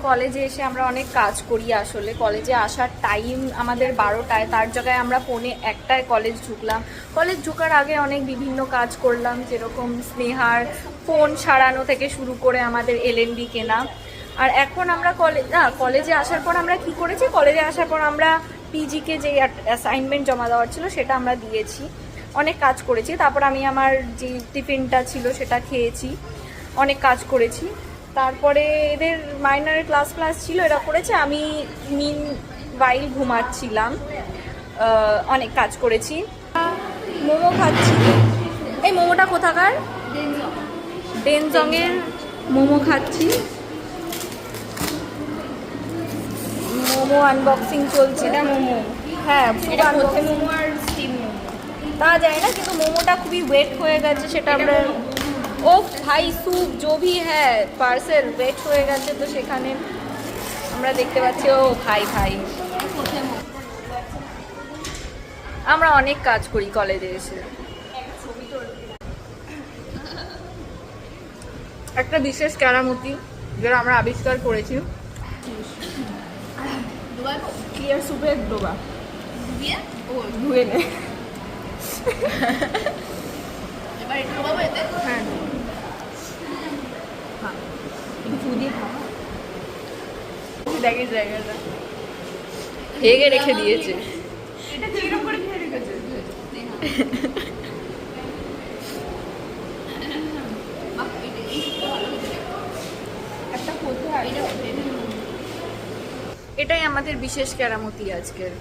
কলেজে এসে আমরা অনেক কাজ করি। আসলে কলেজে আসার টাইম আমাদের 12টায়, তার জায়গায় আমরা 1:45 কলেজ ঢুকলাম। কলেজ ঢোকার আগে অনেক বিভিন্ন কাজ করলাম, যেরকম স্নেহার ফোন সারানো থেকে শুরু করে আমাদের এলএনডি কেনা। আর এখন আমরা কলেজে আসার পর আমরা কি করেছি, কলেজে আসার পর আমরা পিজিকে যে অ্যাসাইনমেন্ট জমা দেওয়ার ছিল সেটা আমরা দিয়েছি, অনেক কাজ করেছি। তারপর আমি আমার যে টিফিনটা ছিল সেটা খেয়েছি, অনেক কাজ করেছি। তারপরে এদের মাইনারের ক্লাস ছিল, এরা করেছে, আমি মিন ওয়াইল ঘুমাচ্ছিলাম। অনেক কাজ করেছি। মোমো খাচ্ছি। এই মোমোটা কোথাকার? ডেনজংয়ের মোমো খাচ্ছি। মোমো আনবক্সিং চলছে। এটা মোমো, হ্যাঁ এটা হচ্ছে মোমো আর স্টিম মোমো। তা যায় না, কিন্তু মোমোটা খুবই ওয়েট হয়ে গেছে, সেটা আমরা ও ভাই স্যুপ जो भी है পার্সেল ওয়েট হয়ে গেছে, তো সেখানে আমরা দেখতে পাচ্ছি ও ভাই আমরা অনেক কাজ করি কলেজে এসে। একটা বিশেষ কেরামতি যেটা আমরা আবিষ্কার করেছি, ক্লিয়ার স্যুপের ডোবা ধুয়ে নে। এবার একটু বাবা এতে হ্যাঁ দেখে জায়গাটা হেগে রেখে দিয়েছে। এটা যেরকম করে খেয়ে রেখেছে। এটাই আমাদের বিশেষ কেরামতি আজকের।